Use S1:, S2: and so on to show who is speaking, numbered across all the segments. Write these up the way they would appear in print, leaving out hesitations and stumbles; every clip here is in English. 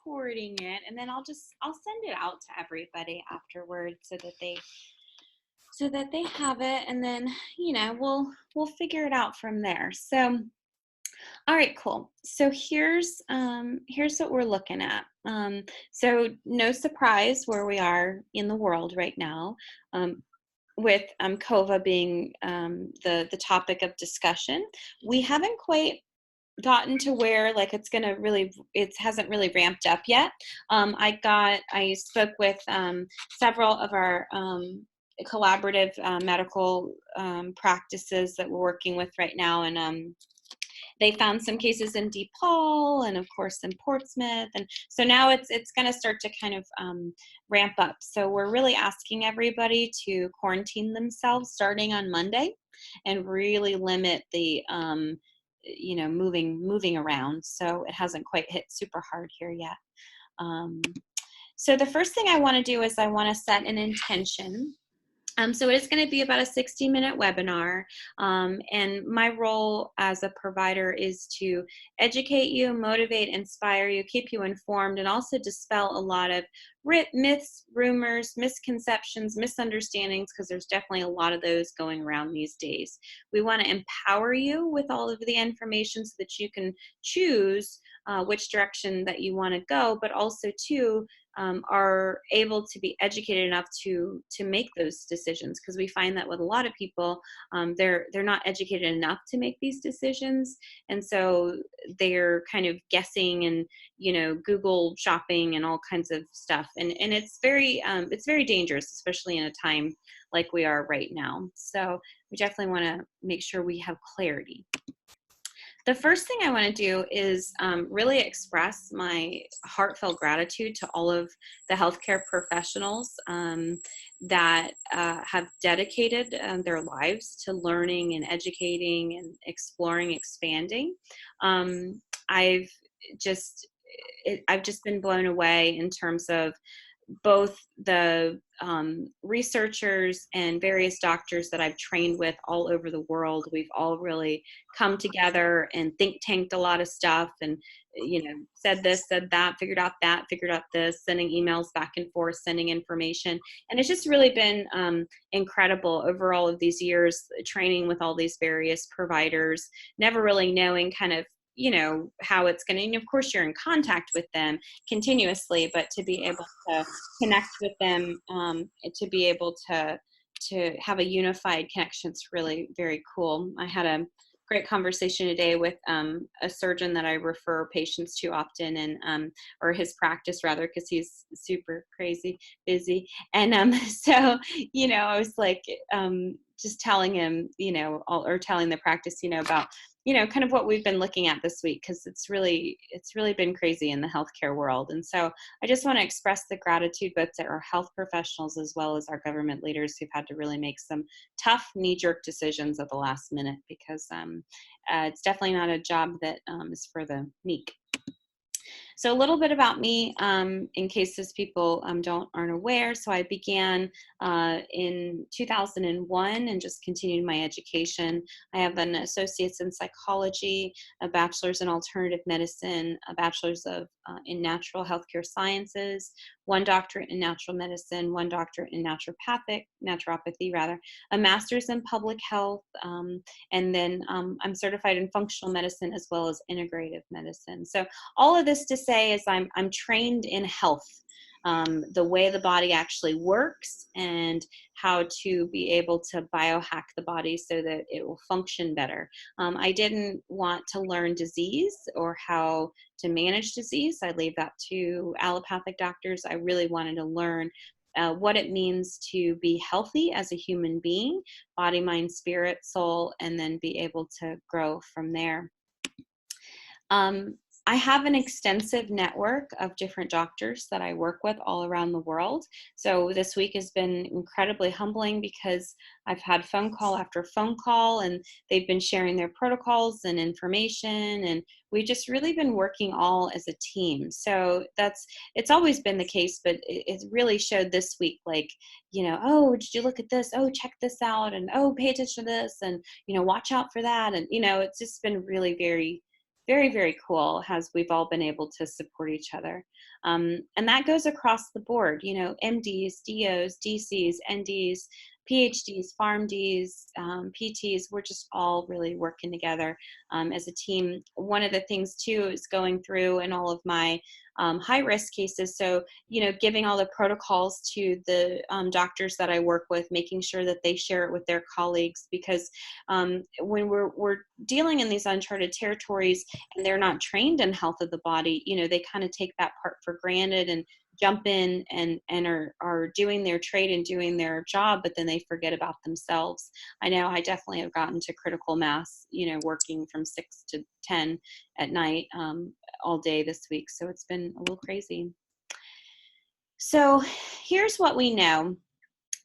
S1: recording it, and then I'll send it out to everybody afterwards so that they have it, and then we'll figure it out from there. So all right, cool. So here's what we're looking at. So no surprise where we are in the world right now, with COVID being the topic of discussion. We haven't quite gotten to where like it hasn't really ramped up yet. I spoke with several of our collaborative medical practices that we're working with right now, and they found some cases in DePaul and of course in Portsmouth, and so now it's going to start to kind of ramp up. So we're really asking everybody to quarantine themselves starting on Monday and really limit the moving around. So it hasn't quite hit super hard here yet. So the first thing I want to do is I want to set an intention. So it is going to be about a 60-minute webinar, and my role as a provider is to educate you, motivate, inspire you, keep you informed, and also dispel a lot of myths, rumors, misconceptions, misunderstandings, because there's definitely a lot of those going around these days. We want to empower you with all of the information so that you can choose which direction that you want to go, but also too, are able to be educated enough to make those decisions, because we find that with a lot of people, they're not educated enough to make these decisions, and so they're kind of guessing and Google shopping and all kinds of stuff, and it's very dangerous, especially in a time like we are right now. So we definitely want to make sure we have clarity. The first thing I want to do is really express my heartfelt gratitude to all of the healthcare professionals that have dedicated their lives to learning and educating and exploring, expanding. I've just been blown away in terms of both the researchers and various doctors that I've trained with all over the world. We've all really come together and think tanked a lot of stuff, and said this, said that, figured out this, sending emails back and forth, sending information, and it's just really been incredible over all of these years training with all these various providers, never really knowing kind of how it's going to, and of course you're in contact with them continuously, but to be able to connect with them, to be able to have a unified connection, it's really very cool. I had a great conversation today with a surgeon that I refer patients to often, and or his practice rather, because he's super crazy busy, and so I was like just telling him or telling the practice about kind of what we've been looking at this week, because it's really been crazy in the healthcare world. And so I just want to express the gratitude both to our health professionals as well as our government leaders who've had to really make some tough knee-jerk decisions at the last minute, because it's definitely not a job that is for the meek. So a little bit about me, in case those people aren't aware. So I began in 2001 and just continued my education. I have an associate's in psychology, a bachelor's in alternative medicine, a bachelor's in natural healthcare sciences, one doctorate in natural medicine, one doctorate in naturopathy, a master's in public health, and then I'm certified in functional medicine as well as integrative medicine. So all of this to say is I'm trained in health, the way the body actually works and how to be able to biohack the body so that it will function better. I didn't want to learn disease or how to manage disease. I leave that to allopathic doctors. I really wanted to learn what it means to be healthy as a human being, body, mind, spirit, soul, and then be able to grow from there. I have an extensive network of different doctors that I work with all around the world. So this week has been incredibly humbling because I've had phone call after phone call, and they've been sharing their protocols and information, and we've just really been working all as a team. So it's always been the case, but it really showed this week, like, oh, did you look at this? Oh, check this out. And oh, pay attention to this, and, watch out for that. And, it's just been really very very, very cool as we've all been able to support each other. And that goes across the board, you know, MDs, DOs, DCs, NDs, PhDs, PharmDs, PTs, we're just all really working together as a team. One of the things too is going through in all of my high risk cases. So, you know, giving all the protocols to the doctors that I work with, making sure that they share it with their colleagues, because when we're dealing in these uncharted territories and they're not trained in health of the body, you know, they kind of take that part for granted and jump in and are doing their trade and doing their job, but then they forget about themselves. I know I definitely have gotten to critical mass, you know, working from 6 to 10 at night all day this week. So it's been a little crazy. So here's what we know.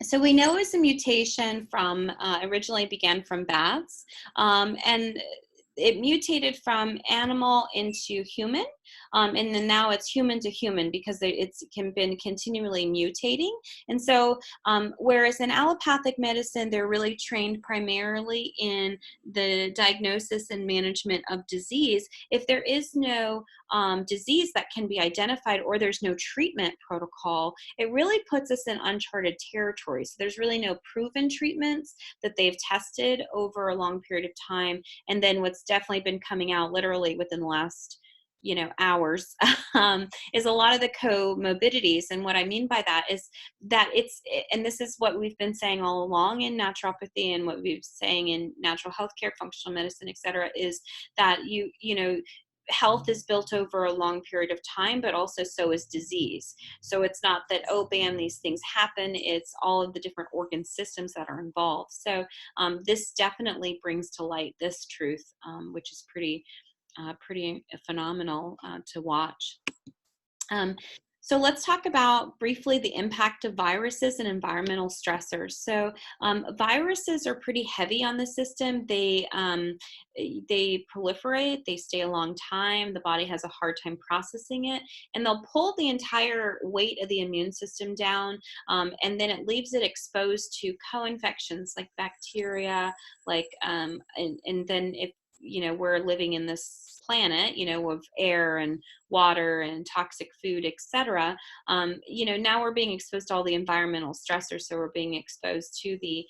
S1: So we know it's a mutation from, originally began from bats, and it mutated from animal into human, and then now it's human to human because it's been continually mutating. And so whereas in allopathic medicine, they're really trained primarily in the diagnosis and management of disease, if there is no disease that can be identified or there's no treatment protocol, it really puts us in uncharted territory. So there's really no proven treatments that they've tested over a long period of time. And then what's definitely been coming out literally within the last, you know, hours, is a lot of the comorbidities. And what I mean by that is that and this is what we've been saying all along in naturopathy and what we've been saying in natural healthcare, functional medicine, et cetera, is that you know, health is built over a long period of time, but also so is disease. So it's not that, oh, bam, these things happen. It's all of the different organ systems that are involved. So this definitely brings to light this truth, which is pretty phenomenal to watch. So let's talk about briefly the impact of viruses and environmental stressors. So viruses are pretty heavy on the system. They proliferate, they stay a long time, the body has a hard time processing it, and they'll pull the entire weight of the immune system down, and then it leaves it exposed to co-infections like bacteria, like, and then if, you know, we're living in this planet, you know, of air and water and toxic food, etc. You know, now we're being exposed to all the environmental stressors. So we're being exposed to the,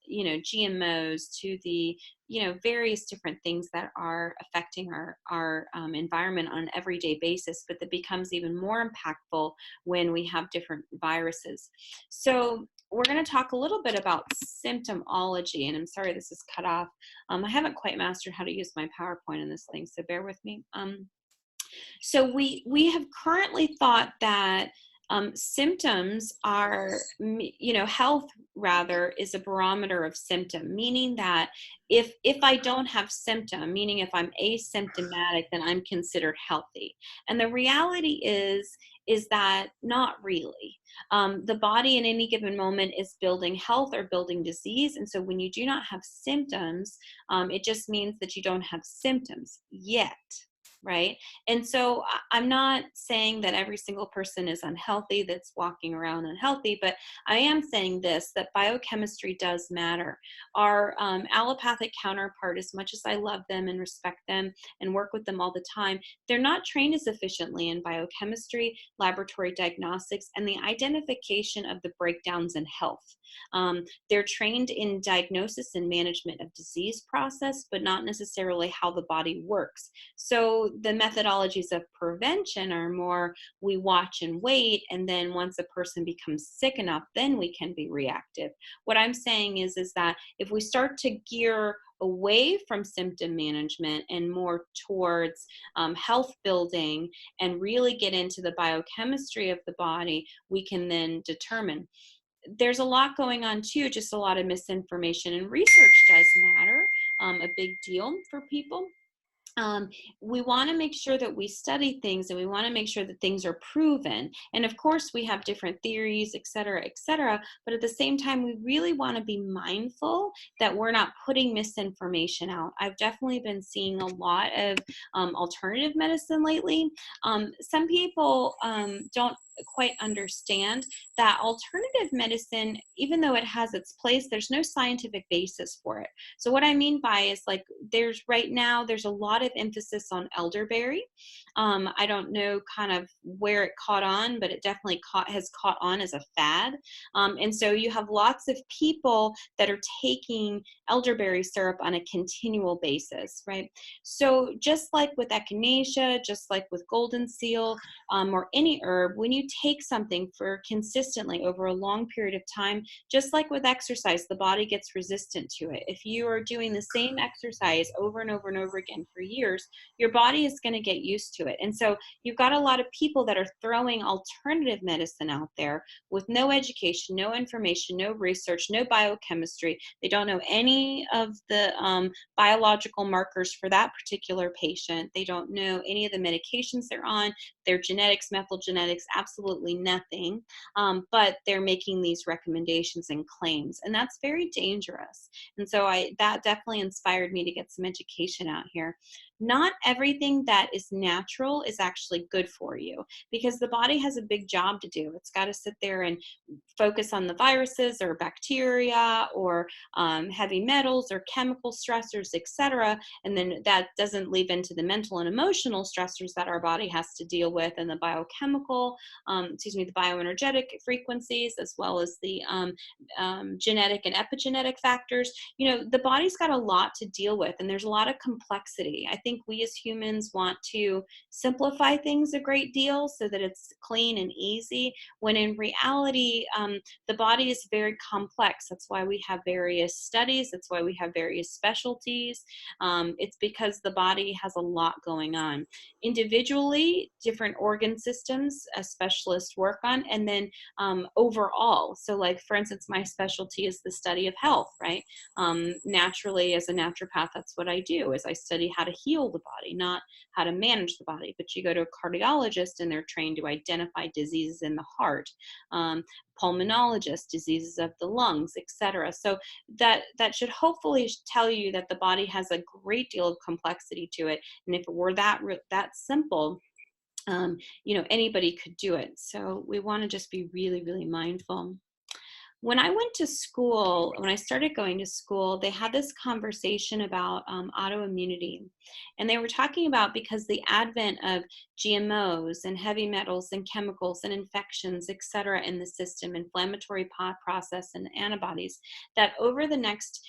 S1: you know, GMOs, to the, you know, various different things that are affecting our environment on an everyday basis, but that becomes even more impactful when we have different viruses. So we're going to talk a little bit about symptomology, and I'm sorry this is cut off. I haven't quite mastered how to use my PowerPoint in this thing, so bear with me. So we have currently thought that symptoms are, you know, health rather is a barometer of symptom, meaning that if I don't have symptom, meaning if I'm asymptomatic, then I'm considered healthy. And the reality is that not really. The body in any given moment is building health or building disease. And so when you do not have symptoms, it just means that you don't have symptoms yet. Right. And so I'm not saying that every single person is unhealthy that's walking around unhealthy, but I am saying this, that biochemistry does matter. Our allopathic counterpart, as much as I love them and respect them and work with them all the time, they're not trained as efficiently in biochemistry, laboratory diagnostics, and the identification of the breakdowns in health. They're trained in diagnosis and management of disease process, but not necessarily how the body works. So the methodologies of prevention are more, we watch and wait, and then once a person becomes sick enough, then we can be reactive. What I'm saying is that if we start to gear away from symptom management and more towards health building and really get into the biochemistry of the body, we can then determine. There's a lot going on too, just a lot of misinformation, and research does matter, a big deal for people. We want to make sure that we study things, and we want to make sure that things are proven. And of course, we have different theories, et cetera, but at the same time, we really want to be mindful that we're not putting misinformation out. I've definitely been seeing a lot of alternative medicine lately. Some people don't quite understand that alternative alternative medicine, even though it has its place, there's no scientific basis for it. So what I mean by is like right now there's a lot of emphasis on elderberry. I don't know kind of where it caught on, but it definitely has caught on as a fad. And so you have lots of people that are taking elderberry syrup on a continual basis, right? So just like with echinacea, just like with golden seal, or any herb, when you take something for consistently over a long period of time, just like with exercise, the body gets resistant to it. If you are doing the same exercise over and over and over again for years, your body is going to get used to it. And so you've got a lot of people that are throwing alternative medicine out there with no education, no information, no research, no biochemistry. They don't know any of the biological markers for that particular patient. They don't know any of the medications they're on, their genetics, methyl genetics, absolutely nothing. But they're making these recommendations and claims, and that's very dangerous. And so that definitely inspired me to get some education out here. Not everything that is natural is actually good for you, because the body has a big job to do. It's got to sit there and focus on the viruses or bacteria or heavy metals or chemical stressors, etc. And then that doesn't leave into the mental and emotional stressors that our body has to deal with, and the biochemical, the bioenergetic frequencies, as well as the genetic and epigenetic factors. You know, the body's got a lot to deal with, and there's a lot of complexity. I think we as humans want to simplify things a great deal so that it's clean and easy, when in reality, the body is very complex. That's why we have various studies. That's why we have various specialties. It's because the body has a lot going on. Individually, different organ systems specialists work on, and then overall. So like, for instance, my specialty is the study of health, right? Naturally, as a naturopath, that's what I do, is I study how to heal the body, not how to manage the body. But you go to a cardiologist and they're trained to identify diseases in the heart, pulmonologist, diseases of the lungs, etc. So that should hopefully tell you that the body has a great deal of complexity to it. And if it were that simple, anybody could do it. So we want to just be really, really mindful. When I went to school, when I started going to school, they had this conversation about autoimmunity. And they were talking about, because the advent of GMOs and heavy metals and chemicals and infections, et cetera, in the system, inflammatory process and antibodies, that over the next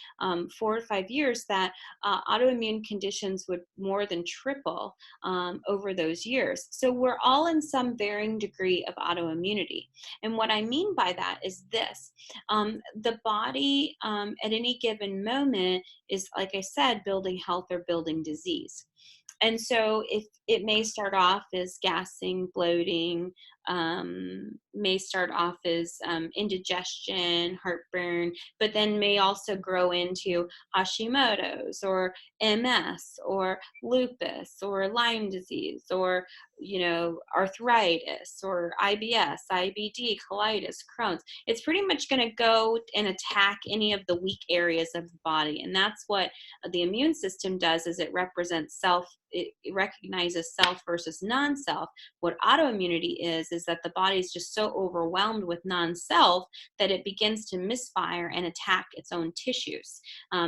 S1: 4 to 5 years, that autoimmune conditions would more than triple over those years. So we're all in some varying degree of autoimmunity. And what I mean by that is this. The body at any given moment is, like I said, building health or building disease. And so if it may start off as gassing, bloating, may start off as indigestion, heartburn, but then may also grow into Hashimoto's or MS or lupus or Lyme disease, or arthritis or IBS, IBD, colitis, Crohn's. It's pretty much going to go and attack any of the weak areas of the body. And that's what the immune system does, is it represents self. It recognizes self versus non-self. What autoimmunity is that the body is just so overwhelmed with non-self that it begins to misfire and attack its own tissues,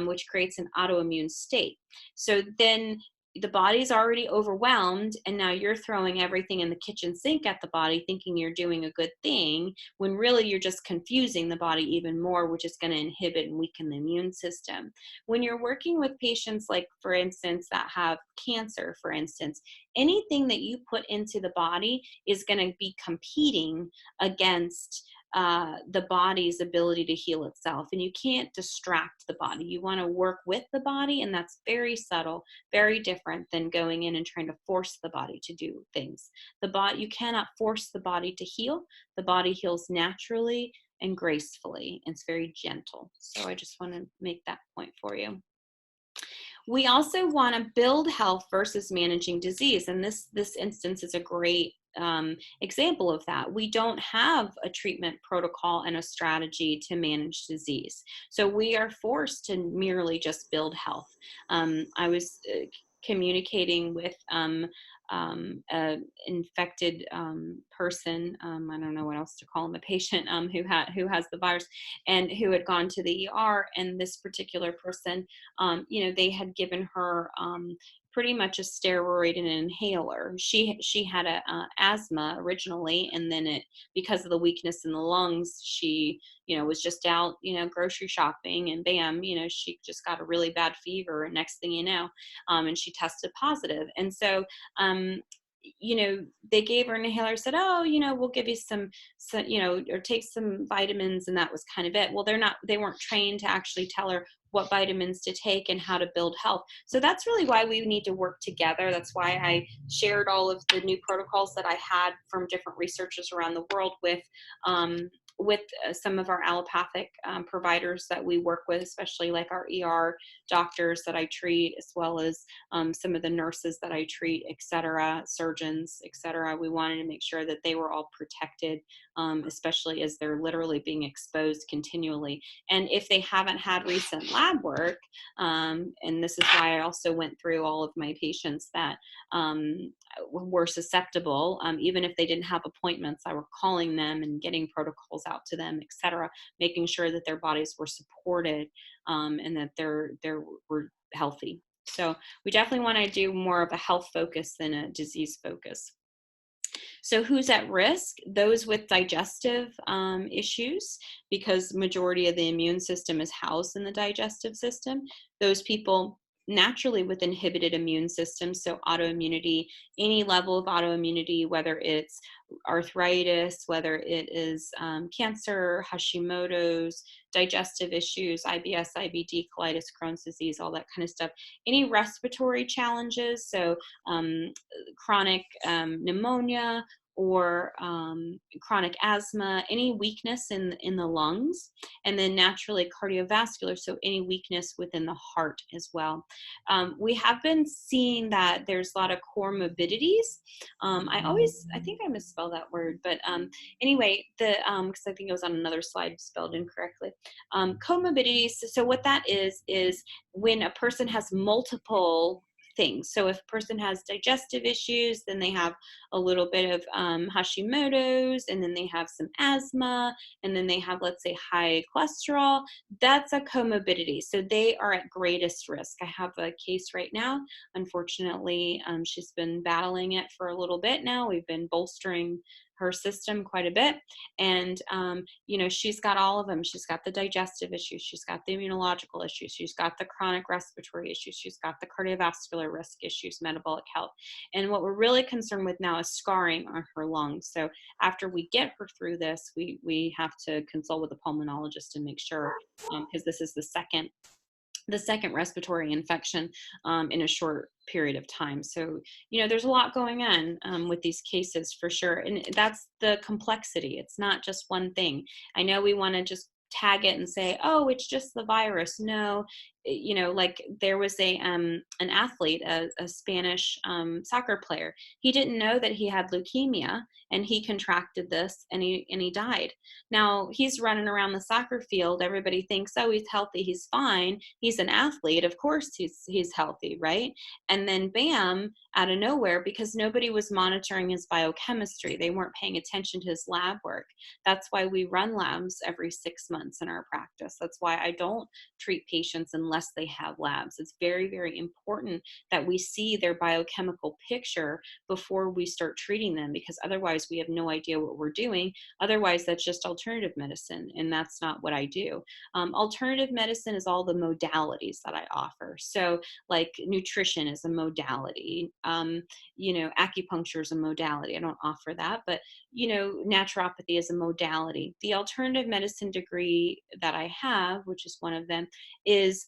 S1: which creates an autoimmune state. So then the body's already overwhelmed, and now you're throwing everything in the kitchen sink at the body, thinking you're doing a good thing, when really you're just confusing the body even more, which is going to inhibit and weaken the immune system. When you're working with patients, like, for instance, that have cancer, for instance, anything that you put into the body is going to be competing against the body's ability to heal itself. And you can't distract the body. You want to work with the body, and that's very subtle, very different than going in and trying to force the body to do things. You cannot force the body to heal. The body heals naturally and gracefully, and it's very gentle. So I just want to make that point for you. We also want to build health versus managing disease. And this instance is a great example of that. We don't have a treatment protocol and a strategy to manage disease. So we are forced to merely just build health. I was communicating with a infected person, I don't know what else to call him, a patient who has the virus and who had gone to the ER. And this particular person, they had given her pretty much a steroid and an inhaler. She had a asthma originally, and then because of the weakness in the lungs, she was just out grocery shopping, and bam, she just got a really bad fever, and next thing you know, and she tested positive. And so they gave her an inhaler, said, oh, we'll give you some, or take some vitamins, and that was kind of it. Well, they weren't trained to actually tell her what vitamins to take and how to build health. So that's really why we need to work together. That's why I shared all of the new protocols that I had from different researchers around the world with some of our allopathic providers that we work with, especially like our ER doctors that I treat, as well as some of the nurses that I treat, et cetera, surgeons, et cetera. We wanted to make sure that they were all protected, especially as they're literally being exposed continually. And if they haven't had recent lab work, and this is why I also went through all of my patients that were susceptible, even if they didn't have appointments, I were calling them and getting protocols out to them, et cetera, making sure that their bodies were supported, and that they were healthy. So we definitely want to do more of a health focus than a disease focus. So who's at risk? Those with digestive issues, because majority of the immune system is housed in the digestive system. Those people naturally with inhibited immune systems, so autoimmunity, any level of autoimmunity, whether it's arthritis, whether it is cancer, Hashimoto's, digestive issues, IBS, IBD, colitis, Crohn's disease, all that kind of stuff. Any respiratory challenges, so chronic pneumonia, or chronic asthma, any weakness in the lungs, and then naturally cardiovascular, so any weakness within the heart as well. We have been seeing that there's a lot of comorbidities. I think I misspelled that word, but anyway, because I think it was on another slide spelled incorrectly. Comorbidities, so what that is when a person has multiple things. So if a person has digestive issues, then they have a little bit of Hashimoto's, and then they have some asthma, and then they have, let's say, high cholesterol. That's a comorbidity. So they are at greatest risk. I have a case right now. Unfortunately, she's been battling it for a little bit now. We've been bolstering her system quite a bit. And, she's got all of them. She's got the digestive issues. She's got the immunological issues. She's got the chronic respiratory issues. She's got the cardiovascular risk issues, metabolic health. And what we're really concerned with now is scarring on her lungs. So after we get her through this, we have to consult with a pulmonologist and make sure, because this is the second respiratory infection in a short period of time. So, there's a lot going on with these cases for sure. And that's the complexity. It's not just one thing. I know we want to just tag it and say, oh, it's just the virus. No, like there was an athlete, a Spanish soccer player. He didn't know that he had leukemia, and he contracted this, and he died. Now he's running around the soccer field. Everybody thinks, oh, he's healthy, he's fine. He's an athlete. Of course he's healthy, right? And then bam, out of nowhere, because nobody was monitoring his biochemistry. They weren't paying attention to his lab work. That's why we run labs every 6 months in our practice. That's why I don't treat patients unless they have labs. It's very, very important that we see their biochemical picture before we start treating them, because otherwise we have no idea what we're doing. Otherwise, that's just alternative medicine, and that's not what I do. Alternative medicine is all the modalities that I offer. So like nutrition is a modality, acupuncture is a modality. I don't offer that, but naturopathy is a modality. The alternative medicine degree that I have, which is one of them, is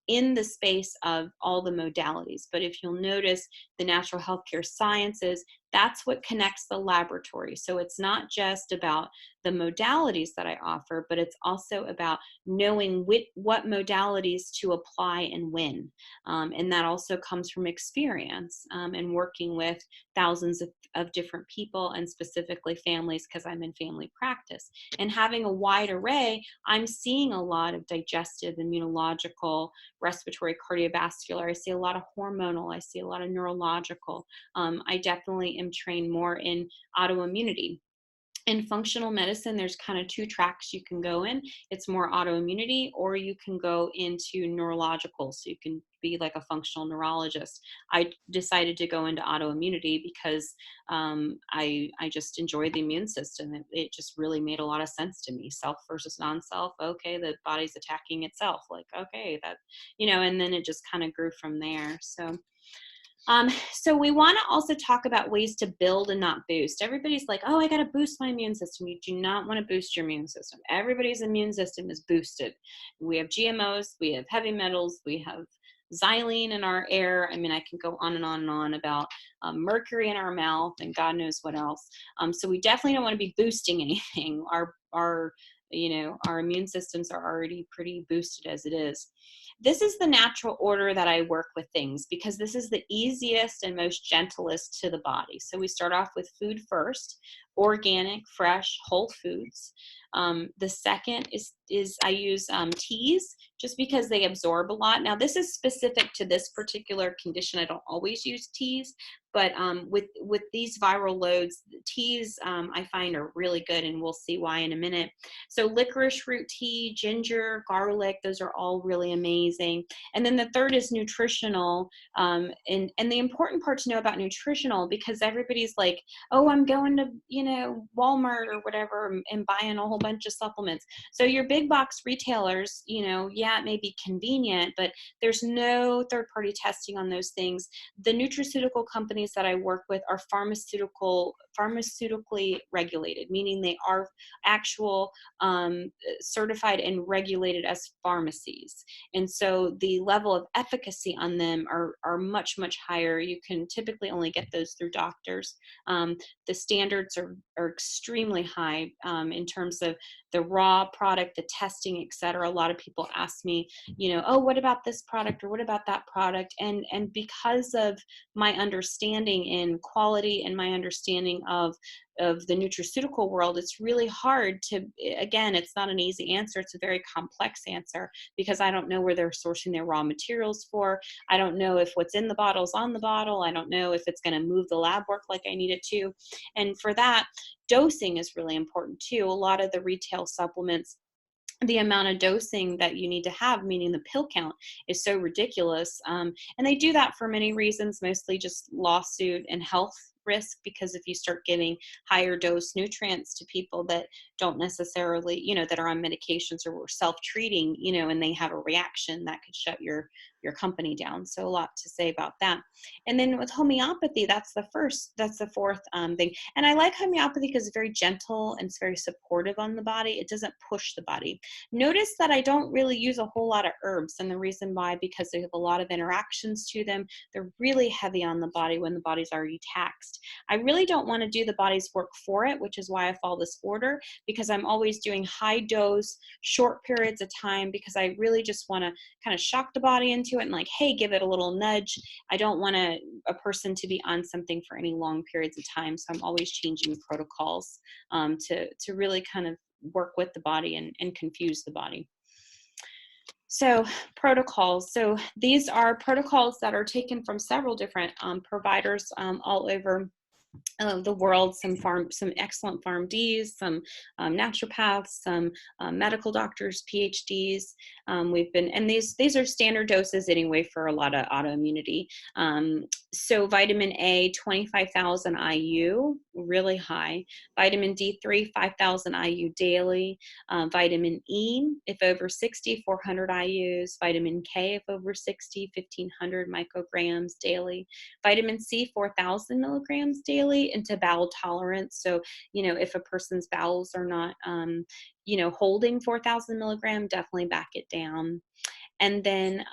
S1: in the space of all the modalities. But if you'll notice, the natural healthcare sciences, That's what connects the laboratory. So it's not just about the modalities that I offer, but it's also about knowing what modalities to apply and when. And that also comes from experience and working with thousands of different people, and specifically families, because I'm in family practice. And having a wide array, I'm seeing a lot of digestive, immunological, respiratory, cardiovascular. I see a lot of hormonal. I see a lot of neurological. I definitely am trained more in autoimmunity. In functional medicine, there's kind of two tracks you can go in. It's more autoimmunity, or you can go into neurological. So you can be like a functional neurologist. I decided to go into autoimmunity because I just enjoy the immune system. It just really made a lot of sense to me. Self versus non-self. Okay, the body's attacking itself. Like, okay, that, and then it just kind of grew from there. So we want to also talk about ways to build and not boost. Everybody's like, oh, I got to boost my immune system. You do not want to boost your immune system. Everybody's immune system is boosted. We have GMOs, we have heavy metals, we have xylene in our air. I mean, I can go on and on and on about mercury in our mouth and God knows what else. So we definitely don't want to be boosting anything. Our immune systems are already pretty boosted as it is. This is the natural order that I work with things, because this is the easiest and most gentlest to the body. So we start off with food first, organic, fresh, whole foods. The second is I use teas, just because they absorb a lot. Now, this is specific to this particular condition. I don't always use teas, but with these viral loads, teas I find are really good, and we'll see why in a minute. So licorice root tea, ginger, garlic, those are all really amazing. And then the third is nutritional. And the important part to know about nutritional, because everybody's like, oh, I'm going to, Walmart or whatever and buying a whole bunch of supplements. So your big box retailers, yeah, it may be convenient, but there's no third party testing on those things. The nutraceutical companies that I work with are pharmaceutically regulated, meaning they are actual certified and regulated as pharmacies. And so the level of efficacy on them are much, much higher. You can typically only get those through doctors. The standards are extremely high in terms of the raw product, the testing, et cetera. A lot of people ask me, oh, what about this product or what about that product? And because of my understanding in quality and my understanding of the nutraceutical world, it's really hard to, again, it's not an easy answer. It's a very complex answer, because I don't know where they're sourcing their raw materials for. I don't know if what's in the bottle is on the bottle. I don't know if it's going to move the lab work like I need it to. And for that, dosing is really important too. A lot of the retail supplements, the amount of dosing that you need to have, meaning the pill count, is so ridiculous. And they do that for many reasons, mostly just lawsuit and health risk, because if you start giving higher dose nutrients to people that don't necessarily, that are on medications or self-treating, and they have a reaction, that could shut your company down. So a lot to say about that. And then with homeopathy, that's the fourth thing. And I like homeopathy because it's very gentle and it's very supportive on the body. It doesn't push the body. Notice that I don't really use a whole lot of herbs, and the reason why, because they have a lot of interactions to them. They're really heavy on the body when the body's already taxed. I really don't want to do the body's work for it, which is why I follow this order, because I'm always doing high dose, short periods of time, because I really just want to kind of shock the body into it and like, hey, give it a little nudge. I don't want a person to be on something for any long periods of time. So I'm always changing protocols to really kind of work with the body and confuse the body. So protocols. So these are protocols that are taken from several different providers all over the world, some excellent PharmDs, some naturopaths, some medical doctors, PhDs. And these are standard doses anyway for a lot of autoimmunity. So vitamin A, 25,000 IU, really high. Vitamin D3, 5,000 IU daily. Vitamin E, if over 60, 400 IUs. Vitamin K, if over 60, 1,500 micrograms daily. Vitamin C, 4,000 milligrams daily, into bowel tolerance. So, if a person's bowels are not, holding 4,000 milligram, definitely back it down. And then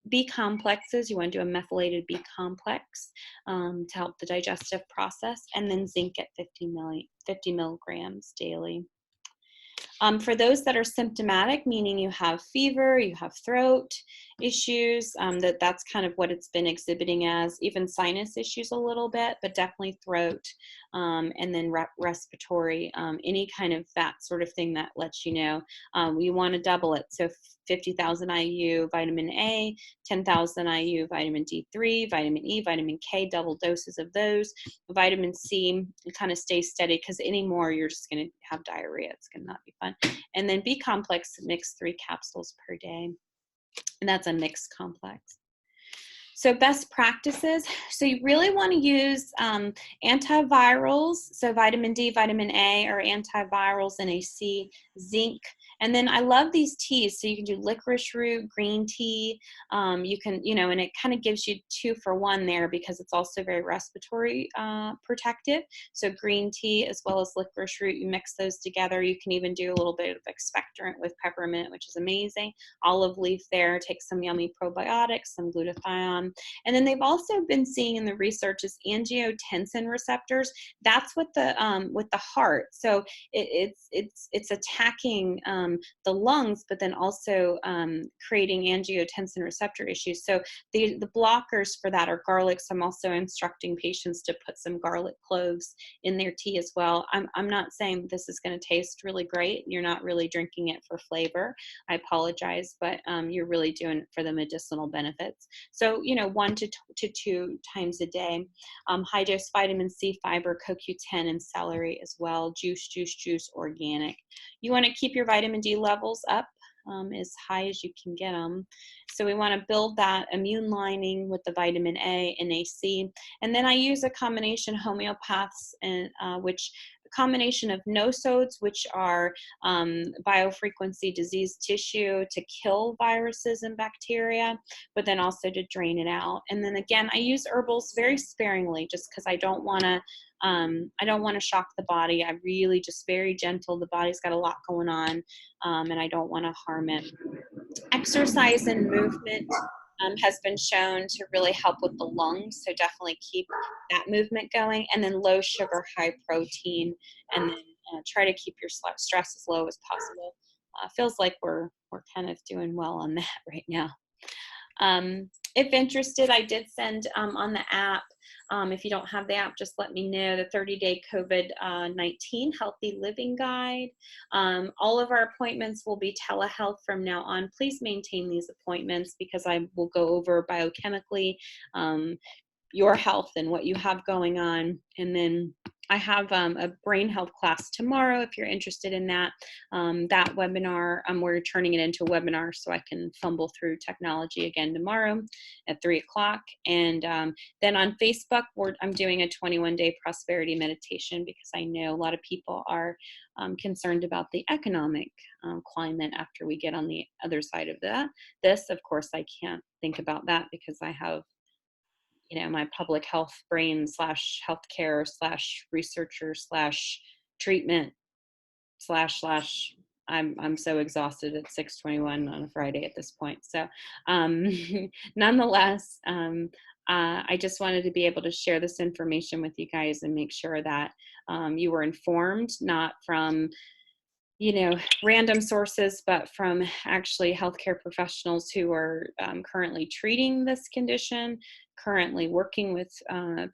S1: B complexes, you want to do a methylated B complex to help the digestive process, and then zinc at 50 milligrams daily. For those that are symptomatic, meaning you have fever, you have throat issues, that's kind of what it's been exhibiting as, even sinus issues a little bit, but definitely throat, and then respiratory, any kind of that sort of thing that lets you know. You want to double it. So 50,000 IU vitamin A, 10,000 IU vitamin D3, vitamin E, vitamin K, double doses of those. Vitamin C, kind of stay steady, because any more you're just going to have diarrhea. It's going to not be fun. And then B complex, mix 3 capsules per day. And that's a mixed complex. So best practices. So you really want to use antivirals. So vitamin D, vitamin A are antivirals, NAC, zinc. And then I love these teas. So you can do licorice root, green tea. You can, and it kind of gives you 2 for 1 there, because it's also very respiratory protective. So green tea as well as licorice root, you mix those together. You can even do a little bit of expectorant with peppermint, which is amazing. Olive leaf there, take some yummy probiotics, some glutathione. And then they've also been seeing in the research is angiotensin receptors. That's with the heart. So it's attacking the lungs, but then also creating angiotensin receptor issues. So the blockers for that are garlic. So I'm also instructing patients to put some garlic cloves in their tea as well. I'm not saying this is going to taste really great. You're not really drinking it for flavor. I apologize, but you're really doing it for the medicinal benefits. So 1 to 2 times a day. High dose vitamin C, fiber, CoQ10, and celery as well. Juice, organic. You want to keep your vitamin D levels up as high as you can get them. So we want to build that immune lining with the vitamin A and NAC. And then I use a combination homeopaths, and which combination of nosodes, which are biofrequency disease tissue to kill viruses and bacteria, but then also to drain it out. And then again, I use herbals very sparingly, just because I don't want to shock the body. I really just very gentle. The body's got a lot going on, and I don't want to harm it. Exercise and movement has been shown to really help with the lungs, so definitely keep that movement going. And then low sugar, high protein, and then try to keep your stress as low as possible. Feels like we're kind of doing well on that right now. If interested, I did send on the app. If you don't have the app, just let me know. The 30-day COVID-19 Healthy Living Guide. All of our appointments will be telehealth from now on. Please maintain these appointments, because I will go over biochemically your health and what you have going on. And then I have a brain health class tomorrow if you're interested in that. That webinar, we're turning it into a webinar so I can fumble through technology again tomorrow at 3 o'clock. And then on Facebook, I'm doing a 21-day prosperity meditation, because I know a lot of people are concerned about the economic climate after we get on the other side of this. Of course, I can't think about that, because I have my public health brain / healthcare / researcher / treatment / I'm so exhausted at 6:21 on a Friday at this point. So nonetheless, I just wanted to be able to share this information with you guys and make sure that you were informed, not from random sources, but from actually healthcare professionals who are currently treating this condition, currently working with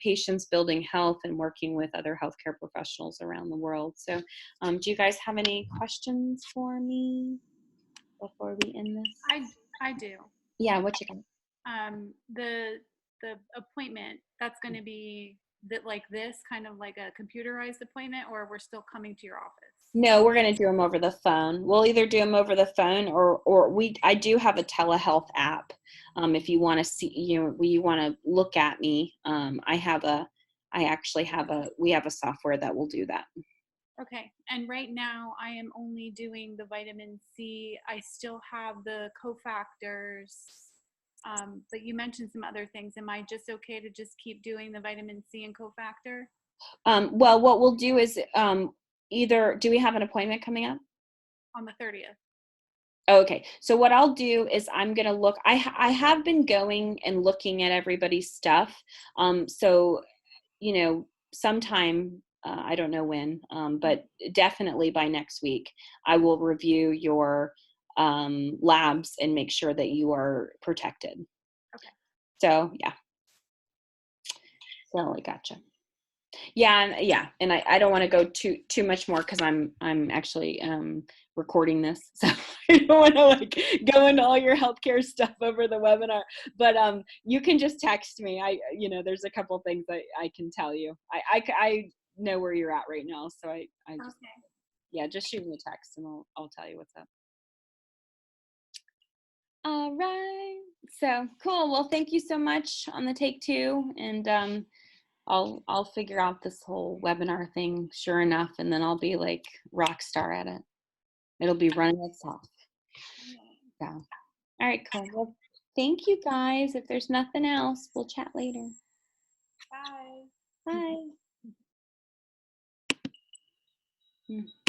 S1: patients, building health, and working with other healthcare professionals around the world. So do you guys have any questions for me before we end this?
S2: I do.
S1: Yeah, what you got?
S2: The appointment, that's going to be like this, kind of like a computerized appointment, or we're still coming to your office?
S1: No, we're going to do them over the phone. We'll either do them over the phone, or I do have a telehealth app. If you want to see, you want to look at me, we have a software that will do that.
S2: Okay. And right now I am only doing the vitamin C. I still have the cofactors. But you mentioned some other things. Am I just okay to just keep doing the vitamin C and cofactor?
S1: Well, what we'll do is either, do we have an appointment coming up?
S2: On the 30th.
S1: Okay, so what I'll do is I'm gonna look. I have been going and looking at everybody's stuff. So sometime I don't know when, but definitely by next week, I will review your labs and make sure that you are protected.
S2: Okay.
S1: So yeah, so I gotcha. Yeah, and I don't want to go too much more because I'm actually recording this, so I don't want to like go into all your healthcare stuff over the webinar. But you can just text me. There's a couple things that I can tell you. I know where you're at right now, so I just
S2: Okay.
S1: yeah, just shoot me a text and I'll tell you what's up. All right, so cool. Well, thank you so much on the take two, and I'll figure out this whole webinar thing sure enough, and then I'll be like rock star at it. It'll be running itself. Yeah. All right, cool. Well, thank you guys. If there's nothing else, we'll chat later.
S2: Bye.
S1: Bye.